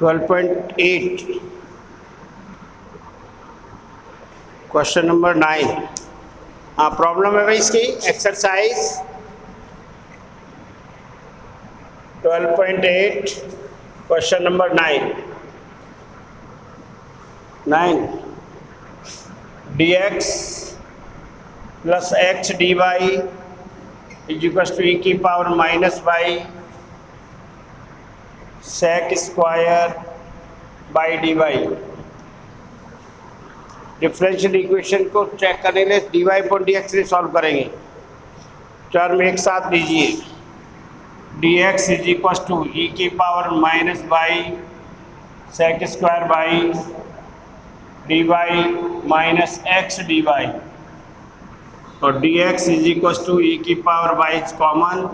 12.8 question number 9। हाँ, problem है भाई इसकी exercise 12.8 question number 9 dx plus x d y is equal to e की power minus y sec square by d y. Differential equation को check करने के लिए d y upon d x से सॉल्व करेंगे। टर्म एक साथ लीजिए, d x is equal to e की power minus y sec square by d y minus x d y, और d x is equal to e की power y is common,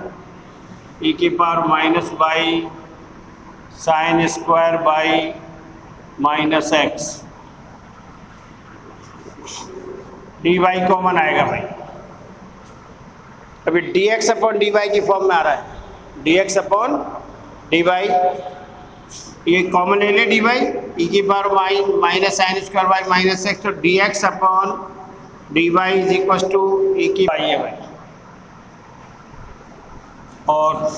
e की power minus y sine square by minus x, d y common आएगा भाई। अभी d x upon d y की form में आ रहा है, d x upon d y, ये कॉमन ले ले डी वाई, ई की power y minus sine square by minus x, तो d x upon d y is equal to e की वाई है भाई। और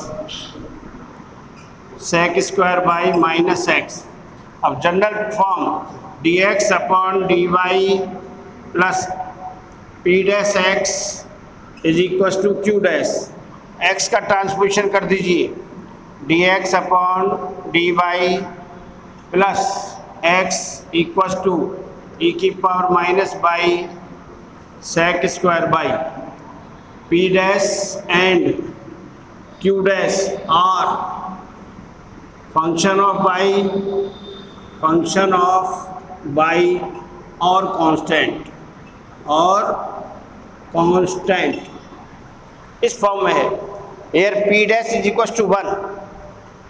सेक स्क्वायर बाई माइनस एक्स। अब general form d x upon d y plus p dash x is equal to q dash, x का transposition कर दीजिए, d x upon d y plus x equal to e की power minus by sec square by p dash and q dash are function of by और constant इस form में है। Here p dash is equal to 1,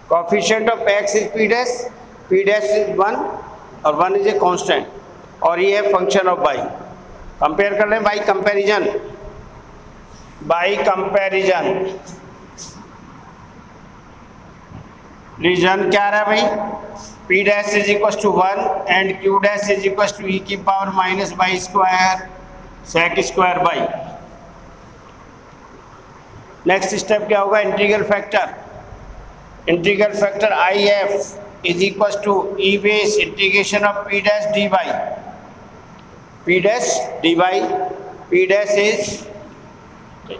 coefficient of x is P dash is 1 और 1 is a constant, और ये है function of by. Compare कर लें बाई कंपैरिजन, रीजन क्या रहा है भाई, p dash is equal to 1 and q dash is equal to e की power minus by square sec square by. Next step क्या होगा, integral factor I F is equal to e base integration of p dash d y, p dash is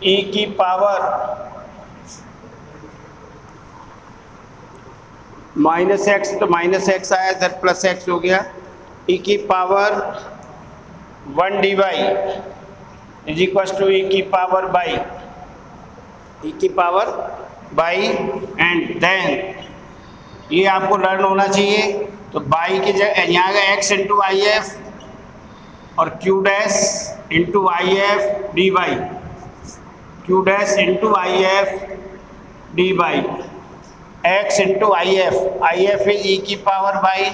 e की power minus x, तो minus x आया इधर plus x हो गया, e की power 1 d y is equal to e की power by and then ये आपको लर्न होना चाहिए। तो बाई की जगह यहाँ का एक्स इंटू आई एफ और q dash into I F d y, q dash into I F d y, x into I F is e की पावर बाई,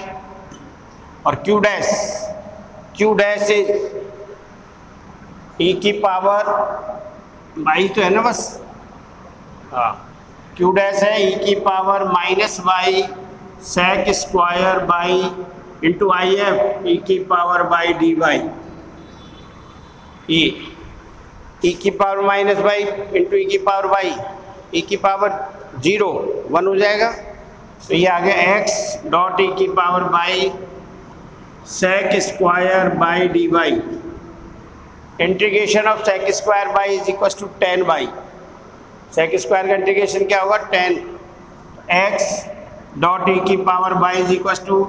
और क्यू डैश इज ई की पावर बाई, तो है ना बस, हाँ, Q dash है ई की power minus by sec square y into I F e की power by d y, e की power minus y into e की पावर बाई, ई की पावर 0 1 हो जाएगा, तो ये आ गया एक्स डॉट ई की power y sec square by d y, integration of sec square y is equal to 10 y, sec square का इंटीग्रेशन क्या होगा 10, एक्स डॉट ई की power y is equal to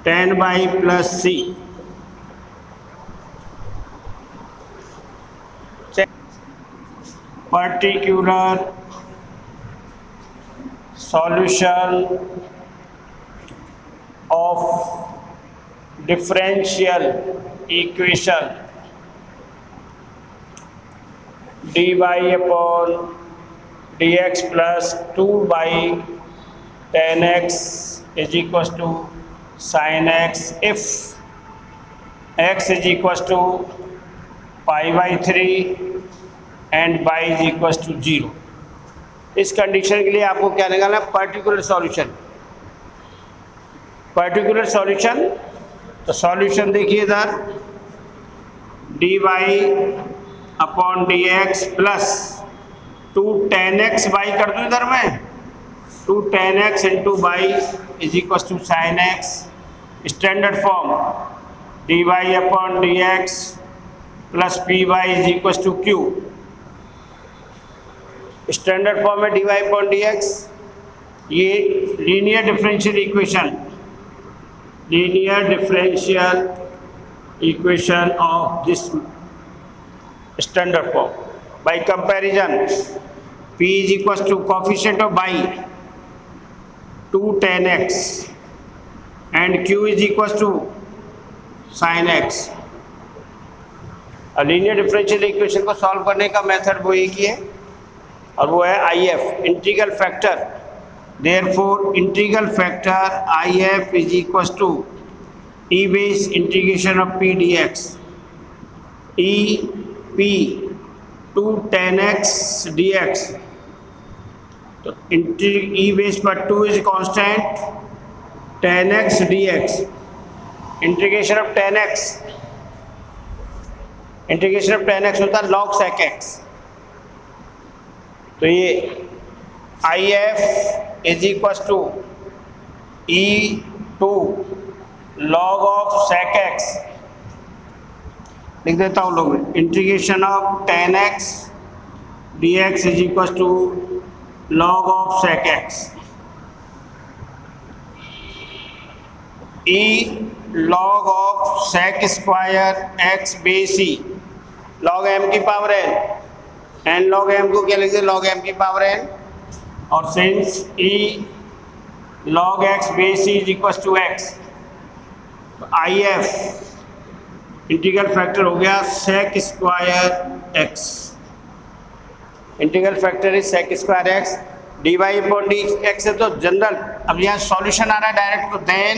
10 y plus c. Particular solution of differential equation dy upon dx plus 2 by tan x is equals to sin x if x is equals to pi by 3 and y is equals to 0। इस condition के लिए आपको क्या निकालना है, particular solution. Particular solution, तो solution देखिए इधर dy upon dx plus 2 tan x y कर दूँ इधर मैं 2 tan x into y is equal to sine x, standard form dy upon dx plus p y is equal to q, standard form है dy upon dx। ये linear differential equation of this standard form. By comparison p is equal to coefficient of y 2 tan x and q is equal to sine x। Linear differential equation को solve करने का method वो एक ही है और वो है IF, integral factor. Therefore, integral factor IF is equals to e base integration of p dx, e p 2 tan x dx। तो e base पर 2 is constant, tan x dx, integration of tan x होता है log sec x। तो ये IF is equal to E2 log of sec x, लिख देता हूँ log, integration of tan x dx is equal to log of sec x। E log of sec square x base e, log m की power n log m को क्या लिखते हैं, log m की power n, और since e log x base is equal to x, तो IF integral factor हो गया sec square x, integral factor is sec square x, dy upon dx है तो जनरल। अब यहाँ सॉल्यूशन आ रहा है डायरेक्ट, तो देन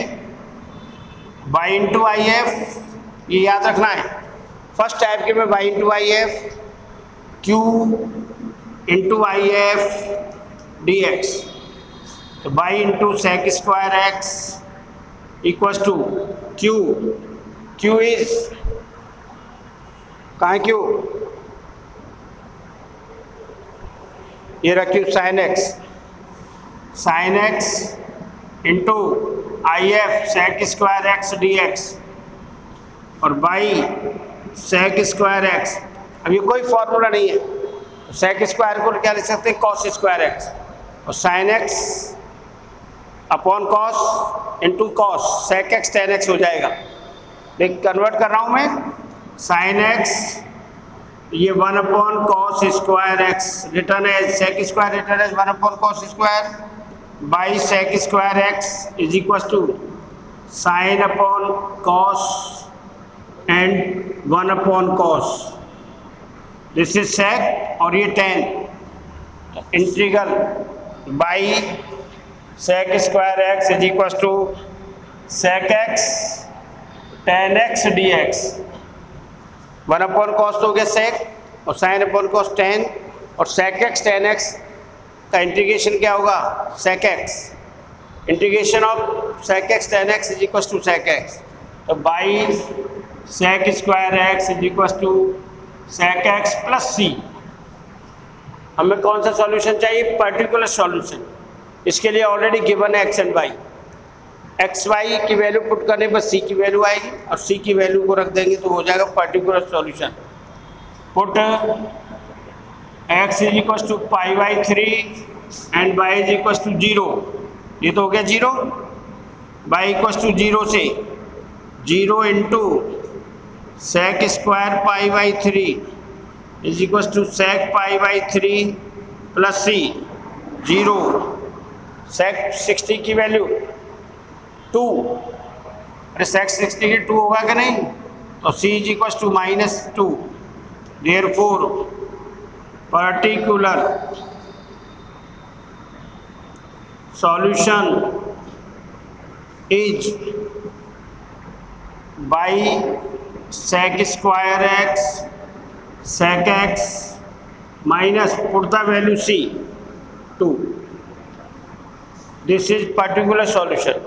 y इंटू IF, ये याद रखना है फर्स्ट टाइप के में y into IF, q into IF dx, तो y into sec square x equal to q is कहाँ है q, ये रखिए साइन x into IF sec square x dx और y sec स्क्वायर x। अब ये कोई फॉर्मूला नहीं है, तो sec स्क्वायर को क्या लिख सकते हैं, cos स्क्वायर x, और sine x upon cos into cos sec x tan x हो जाएगा। लेकिन कन्वर्ट कर रहा हूँ मैं, साइन x ये 1 upon cos square x written as sec square, written as 1 upon cos square y sec square x is equal to sine upon cos and 1 upon cos, this is sec और ये tan, integral y sec square x is equal to sec x tan x dx, 1 upon cos तो हो गया sec और sine upon cos tan, और sec x tan x का integration क्या होगा, sec x, integration of sec x tan x is equal to sec x, तो y sec square x is equal to sec x plus c। हमें कौन सा solution चाहिए, particular solution. इसके लिए ऑलरेडी गिवन है x and y, x y की value put करने पर c की वैल्यू आएगी और c की वैल्यू को रख देंगे तो हो जाएगा particular solution. Put x is equal to pi by 3 and y is equal to 0, ये तो हो गया 0, y इक्वल टू 0 से 0 into sec square pi by 3 is equal to sec पाई बाई 3 प्लस c, 0, sec 60 की वैल्यू 2, अरे sec 60 की 2 होगा कि नहीं, तो c is equal to -2, therefore particular solution is y sec square x sec x minus put the value c 2, this is particular solution।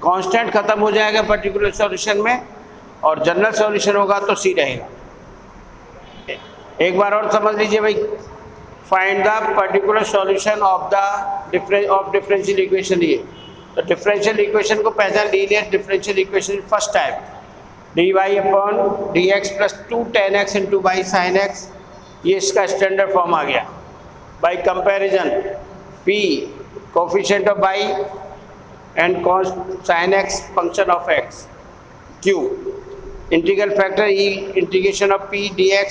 Constant खत्म हो जाएगा पर्टिकुलर सॉल्यूशन में और जनरल सॉल्यूशन होगा तो सी रहेगा। एक बार और समझ लीजिए भाई, find the particular solution of differential equation. ये तो डिफरेंशियल इक्वेशन को पहचान, linear differential equation first type, dy upon dx plus 2 tan x into by sine x, ये इसका स्टैंडर्ड फॉर्म आ गया। By comparison p coefficient of by and cos sine x function of x, q integral factor e integration of p dx,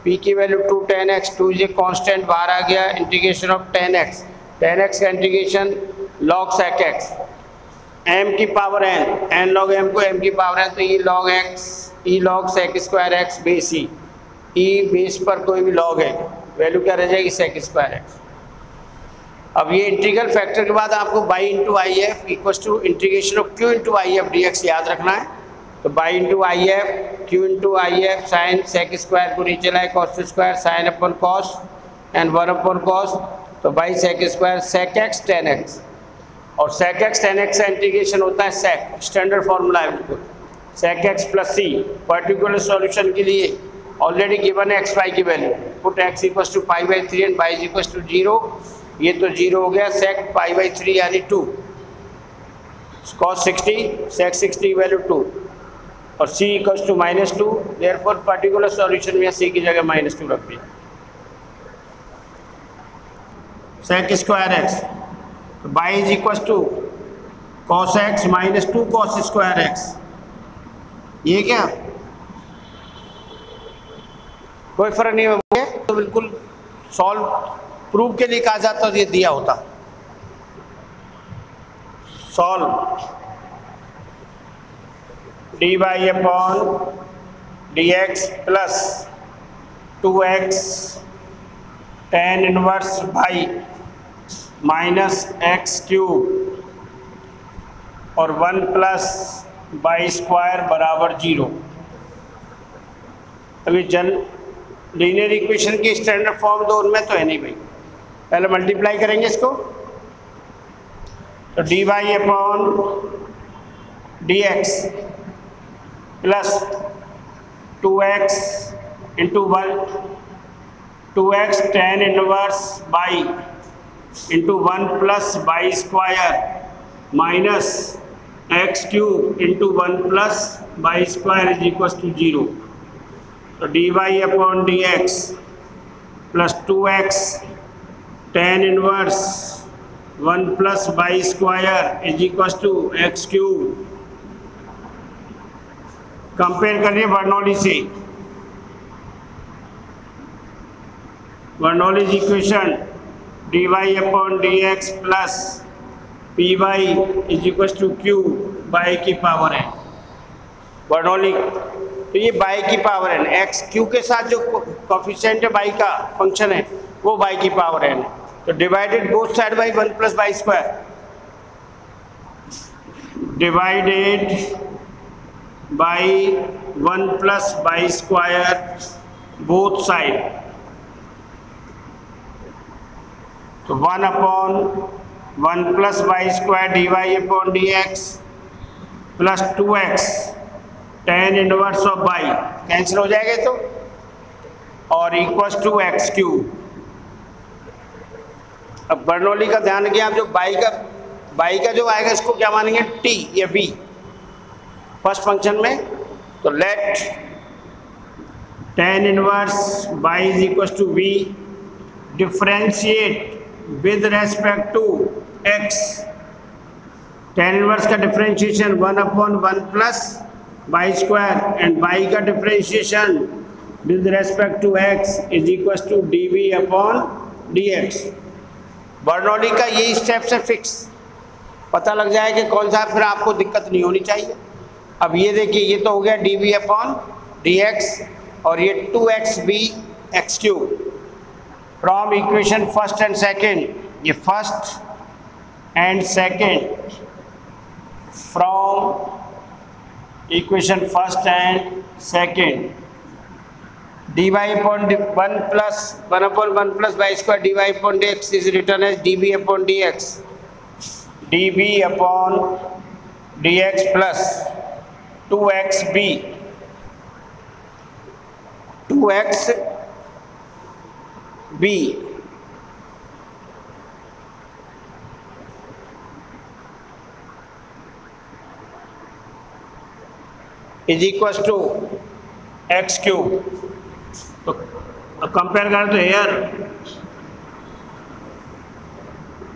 p की value 2 tan x, 2 ये constant बाहर आ गया, integration of tan x का integration log sec x, m की power n log m को m की power n, तो e log x, e log sec square x base e, e base पर कोई भी log है, वैल्यू क्या रह जाएगी sec स्क्वायर x। अब ये इंटीग्रल फैक्टर के बाद आपको by into I F equal to integration of q into I F d x याद रखना है। तो by into I F q into I F sine sec square को नीचे लाए cos square sine upon cos and 1 upon cos, तो by sec square sec x tan x, और sec x tan x का इंटीग्रेशन होता है sec, standard formula है बिल्कुल, sec x plus c. Particular solution के लिए ऑलरेडी गिवन है एक्स वाई की value, put x equal to pi by 3 and y equal to 0, ये तो 0 हो गया, सेक पाई बाई 3 यानी 2, कॉस 60 सेक 60 की वैल्यू 2 और c equal to -2, therefore particular solution में c की जगह -2 रख दिया। सेक स्क्वायर एक्स तो y is equal to cos x -2 cos square x, ये क्या कोई फर्क नहीं है, तो बिल्कुल सॉल्व प्रूव के लिए कहा जाता तो ये दिया होता। Solve d y upon d x plus 2x tan inverse y minus x cube और 1 प्लस बाई स्क्वायर बराबर 0। अभी लीनियर इक्वेशन की स्टैंडर्ड फॉर्म दो उनमें तो है नहीं भाई, पहले मल्टीप्लाई करेंगे इसको, तो d y upon d x plus 2x into 2x tan inverse y into 1 plus by square minus x cube into 1 plus by square is equal to 0। तो d y upon d x plus 2x tan inverse 1 plus by square is equal to x cube. Compare करिए Bernoulli से, Bernoulli's equation d y upon d x plus p y is equal to Q by की power है Bernoulli, तो ये by की power है, x Q के साथ जो कोफिशिएंट है बाई का फंक्शन है वो बाई की पावर है, तो divided both side by 1 plus by square, divided by 1 plus by square both side, तो 1 upon 1 plus by square d y upon d x plus 2x tan inverse of y cancel हो जाएगा तो, और equals to x cube. अब Bernoulli का ध्यान रखिए आप, जो बाई का जो आएगा इसको क्या मानेंगे t या v फर्स्ट फंक्शन में, तो let tan inverse by is equal to v differentiate with respect to x, tan inverse का differentiation 1 upon 1 plus by square and by का differentiation with respect to x is equal to dv upon dx। Bernoulli का यही steps है fix, पता लग जाए कि कौन सा, फिर आपको दिक्कत नहीं होनी चाहिए। अब ये देखिए, ये तो हो गया dv अपॉन dx और ये 2xb x cube from equation first and second, ये first and second from equation first and second, dy upon 1 plus 1 upon 1 plus y square dy upon dx is written as dv upon dx, dv upon dx plus 2xb 2xb is equal to x cube. तो compare करें तो here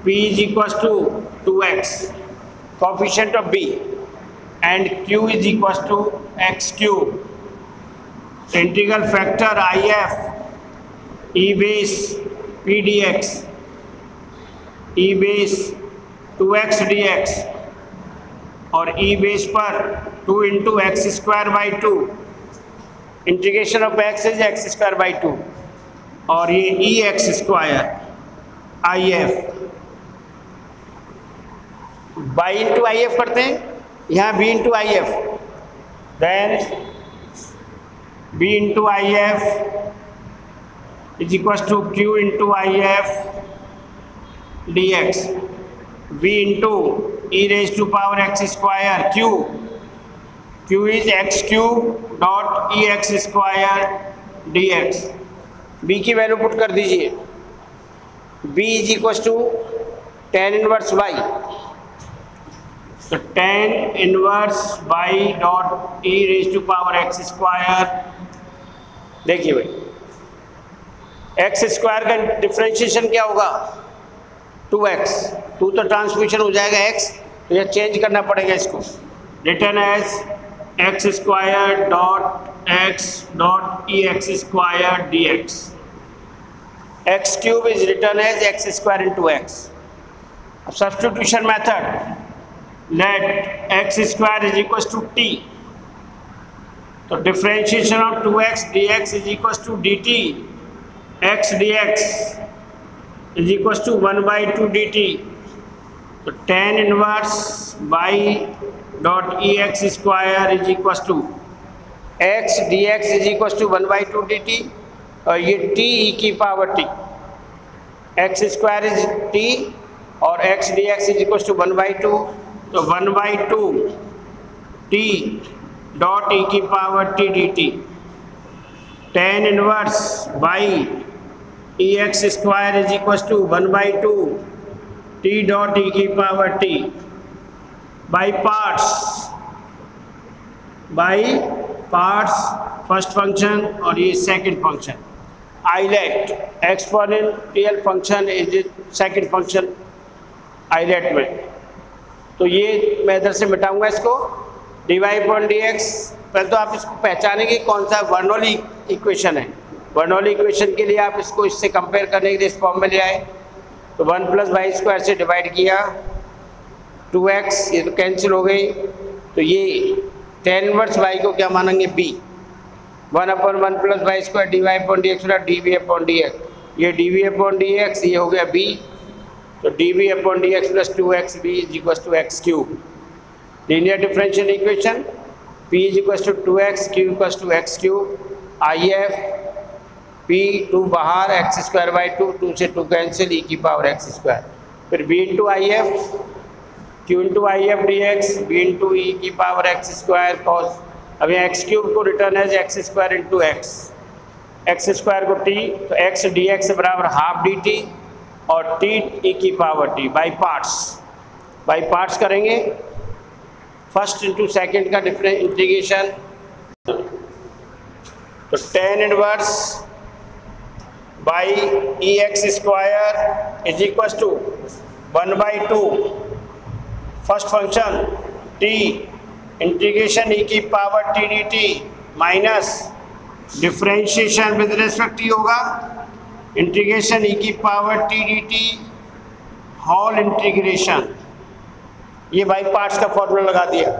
p is equal to 2x coefficient of b and q is equal to x cube. Integral factor IF e base p dx e base 2x dx और e base पर 2 into x square by 2, integration of x is x square by 2 और ये e x square IF by into IF करते हैं, यहाँ b into IF, then b into IF is equal to q into IF dx b into e raise to power x square q is x cube dot e x square dx। b की value put कर दीजिए, b is equal to tan inverse y, तो tan inverse y dot e raise to power x square. देखिए भाई x square का differentiation क्या होगा 2x, 2 तो ट्रांसमिशन हो जाएगा x, तो यह चेंज करना पड़ेगा इसको, written as x square dot e x square d x. X cube is written as x square into x. अब substitution method, let x square is equal to t, तो differentiation of 2x dx is equal to dt x dx is equal to 1/2 dt, तो tan inverse by dot e x square is equal to x d x is equal to 1/2 dt और ये t e की power t, x square is t और x d x is equal to 1/2, तो 1/2 t dot e की power t dt, tan inverse by e x square is equal to 1/2 t dot e की power t by parts first function और ये second function. ILATE exponential function is second function ILATE में, तो ये मैं इधर से मिटाऊंगा इसको, dy अपॉन dx। पहले तो आप इसको पहचानेंगे कौन सा बर्नौली इक्वेशन है। बर्नौली इक्वेशन के लिए आप इसको इससे कंपेयर करने के लिए इस फॉर्म में ले आए, तो 1 + y स्क्वायर से डिवाइड किया, 2x ये तो कैंसिल हो गई, तो ये tan इनवर्स y को क्या मानेंगे b, 1/1 + y square dy upon dx dv upon dx, ये dv अपॉन dx ये हो गया b, तो dv upon dx plus 2xb is equal to x cube. Linear differential equation p is equal to 2x q equal to x cube, IF p 2 बाहर x square by 2, 2 से 2 cancel e की power x square, फिर b into IF q into IF dx b into e की power x square cos. अब यहाँ x cube को return है x square into x square को t, तो x dx बराबर हाफ dt और t e की पावर t बाई पार्ट्स करेंगे, फर्स्ट इंटू सेकेंड का डिफरेंस इंटीग्रेशन, तो tan inverse by e x square is equal to 1/2 first function t integration e की power t dt minus differentiation with respect t होगा integration e की power t dt whole integration. ये by parts का formula लगा दिया,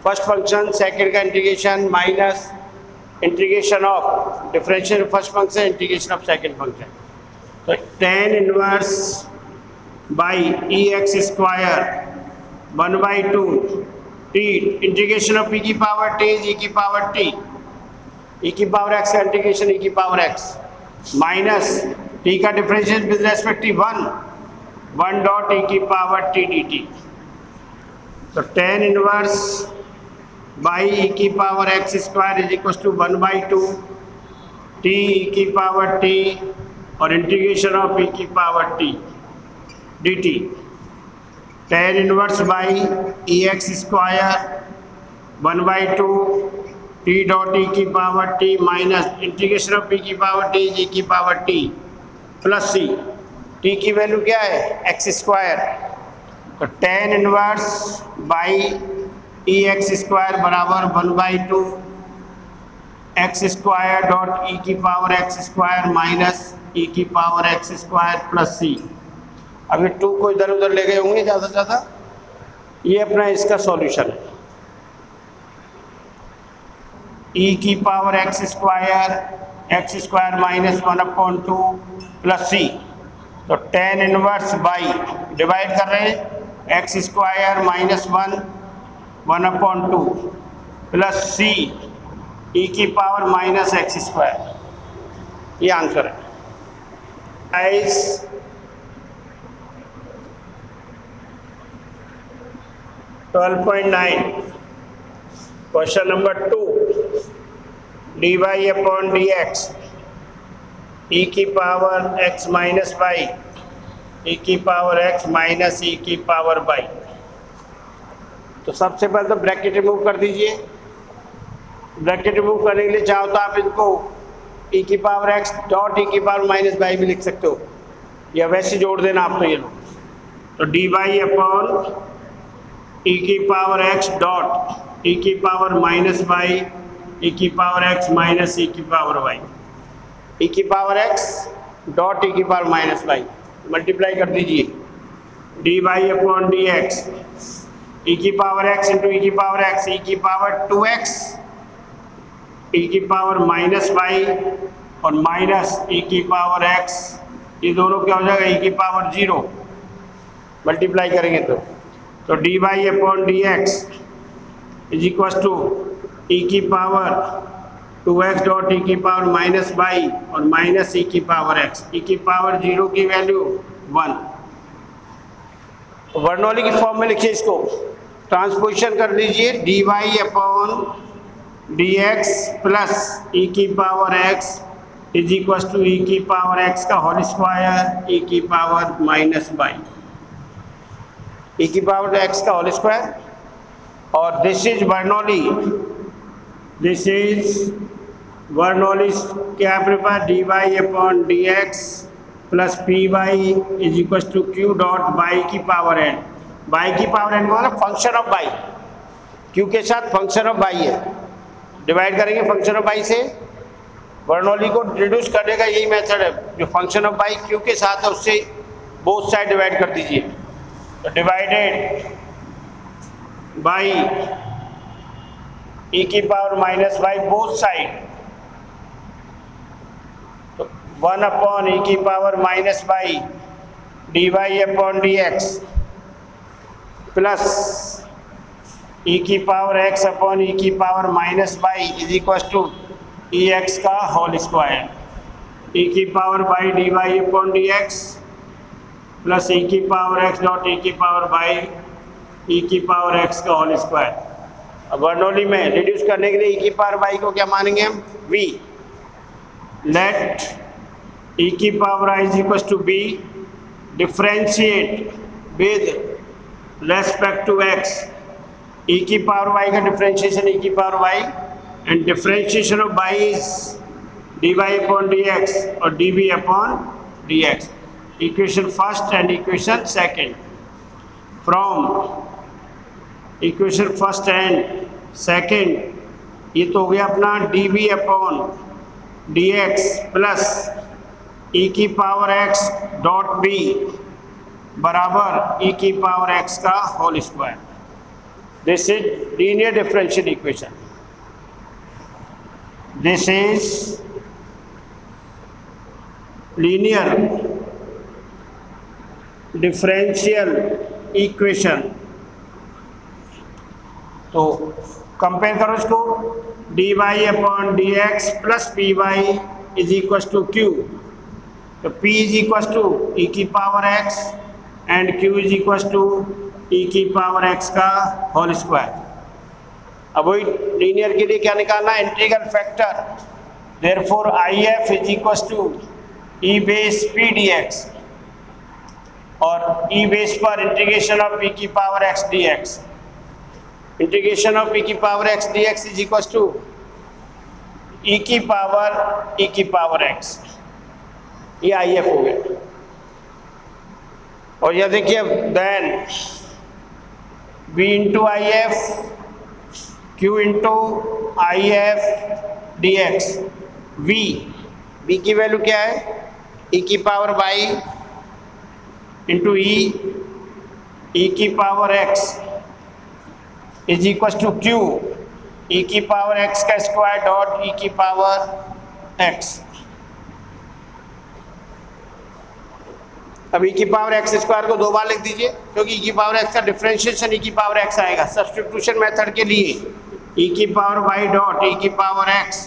first function second का integration minus integration of differential first function integration of second function, तो tan inverse by e x square 1/2 t integration of e की power t is e की power t, e की power x का integration e की power x minus t का differential with respect 1 dot e की power t dt। तो tan inverse by e की power x square is equal to 1/2 t e की power t और integration of e की power t d t. tan inverse by e x square 1/2 t dot e की power t minus integration of e की power t e की power T plus सी। T की value क्या है x square, तो tan inverse by e x square बराबर 1/2 x square dot e की power x square minus e की power x square plus सी। अभी 2 को इधर उधर ले गए होंगे ज़्यादा से ज़्यादा। ये अपना इसका सॉल्यूशन है। ई की power x square minus 1/2 plus c. तो tan इनवर्स बाई डिवाइड कर रहे हैं x square minus 1/2 plus c e की पावर माइनस एक्स स्क्वायर। ये आंसर है। 12.9 question number 2 dy upon dx e की power x minus y e की power x minus e की पावर वाई। तो सबसे पहले तो ब्रैकेट रिमूव कर दीजिए। ब्रैकेट रिमूव करने के लिए चाहो तो आप इनको ई की पावर x डॉट ई की पावर माइनस वाई भी लिख सकते हो, या वैसे जोड़ देना आप। तो ये लो, तो dy अपॉन ई की पावर x डॉट ई की पावर माइनस वाई ई की पावर x माइनस ई की पावर वाई। ई की पावर x डॉट ई की पावर माइनस वाई मल्टीप्लाई कर दीजिए। dy अपॉन डी एक्स ई की पावर x इंटू ई की power x e की पावर 2x ई की पावर माइनस वाई और माइनस ई की पावर x, ये दोनों क्या हो जाएगा ई की पावर 0 मल्टीप्लाई करेंगे तो dy upon d x is equal to e की पावर 2x डॉट ई की पावर माइनस वाई और माइनस ई की पावर x। ई की पावर 0 की वैल्यू 1। वर्नोली की फॉर्म में लिखिए, इसको ट्रांसपोजिशन कर लीजिए। dy upon d x plus e की power x is equal to e की पावर x का होल स्क्वायर ई की पावर माइनस वाई ई की पावर x का होल स्क्वायर। और this is Bernoulli, this is Bernoulli क्या prepare dy upon d x plus p y is equal to q dot by की power n. By की power n मतलब function of by, q के साथ function of by है, divide करेंगे function of by से। Bernoulli को reduce करने का यही मेथड है, जो फंक्शन ऑफ बाई क्यू के साथ है उससे बोथ साइड डिवाइड कर दीजिए। तो डिवाइडेड बाई ई की power minus y both side, तो 1 अपॉन ई की power minus y d y upon d x plus e की पावर एक्स अपॉन ई की power minus y is equal to e x का whole square. E की power by d y upon d x plus e की power x dot e की power by e की power x का whole square. अब Bernoulli में reduce करने के लिए ई की पावर बाई को क्या मानेंगे हम v। लेट ई की power I is equal to b differentiate with respect to x। E की पावर वाई का डिफ्रेंशिएशन ई की power y and differentiation of by is d y upon d x और d v upon d x. Equation first and equation second. From equation first and second ये तो हो गया अपना d v upon d x plus e की power x dot b बराबर ई की power x का whole square. This is linear differential equation. This is linear differential equation. तो कंपेयर करो इसको, d y upon d x plus p y is equal to q. तो p is equal to e की power x and q is equal to e की power x का whole square. अब वही linear के लिए क्या निकालना, integral factor. Therefore I F is equal to e base P d x, और ई बेस पर इंटीग्रेशन ऑफ ई की power x d x. Integration of e की power x d x is equal to e की power x, ये I F हो गया। और यह देखिए then v into I F q into I F d x. v की value क्या है, e की पावर y इंटू ई की power x is equal to q e की पावर x का स्क्वायर डॉट e की पावर x। अब e की पावर x स्क्वायर को 2 बार लिख दीजिए, क्योंकि e की पावर x का डिफरेंशिएशन e की पावर x आएगा। सब्स्टिट्यूशन मेथड के लिए e की पावर y डॉट e की पावर x,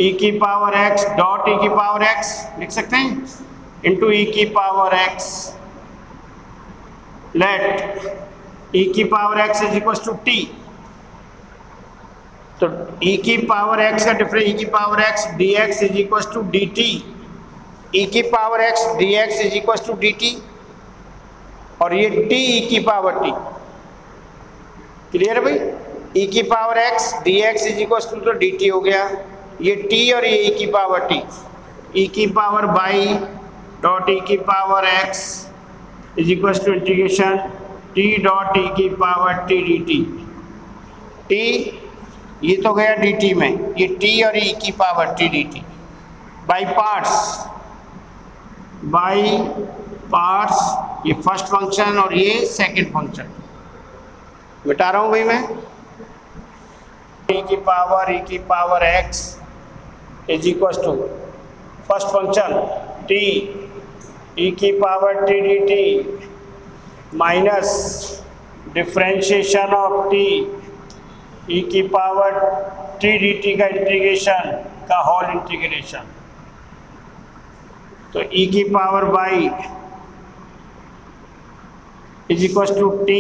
e की पावर x डॉट e की पावर x लिख सकते हैं, इंटू e की पावर x। लेट e की power x is equal to t। तो e की पावर x का डिफरेंस e की power x dx is equal to dt, e की power x dx is equal to dt, और ये t e की power t। Clear है भाई, e की power x dx is equal to तो dt हो गया, ये t और ये e की पावर t, e की पावर y डॉट e की power x is equal to integration t dot e की पावर t dt। t ये तो गया dt में, ये t और e की power t dt by parts, ये फर्स्ट फंक्शन और ये सेकंड फंक्शन मिटा रहा हूं भाई मैं। e की power x is equal to first function t e की power t dt minus differentiation of t e की पावर t dt का इंटीग्रेशन का होल इंटीग्रेशन। तो e की power y is equal to t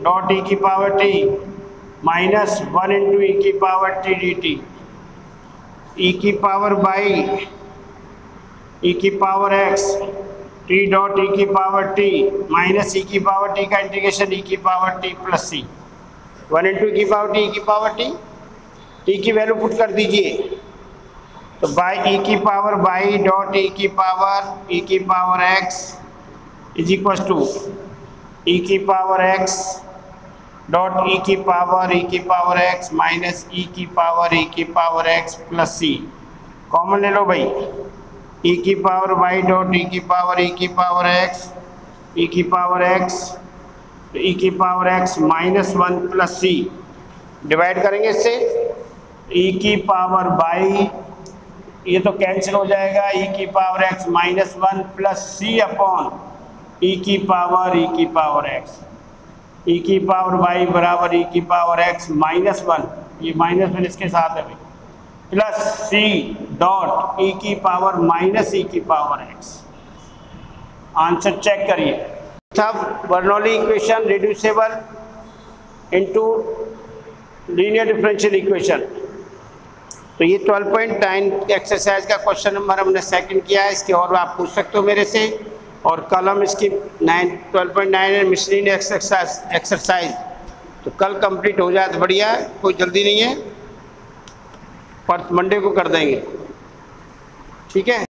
dot e की power t minus 1 into e की power t dt, e की power y e की power x t dot e की power t minus e की power t का integration e की power t plus c। 1 into e की power t, e की power t की value put कर दीजिए, तो बाई e की पावर y डॉट e की power x is equal to e की पावर x डॉट e की पावर x माइनस e की power x plus c। Common ले लो भाई, e की पावर y डॉट e की पावर x, e की पावर x, e की power x minus 1 plus c। Divide करेंगे इससे, e की पावर y ये तो कैंसिल हो जाएगा, e की power x minus 1 plus c upon e की पावर x, e की पावर y बराबर e की पावर x माइनस 1, ये माइनस 1 इसके साथ है भाई, प्लस c डॉट e की पावर माइनस e की पावर x। आंसर चेक करिए। सब Bernoulli equation reducible into linear differential equation. तो ये 12.9 एक्सरसाइज का क्वेश्चन नंबर हमने सेकंड किया है। इसके और आप पूछ सकते हो मेरे से, और कल हम इसकी 12.9 मिसलेनियस एक्सरसाइज तो कल कंप्लीट हो जाए तो बढ़िया है, कोई जल्दी नहीं है, पर मंडे को कर देंगे, ठीक है।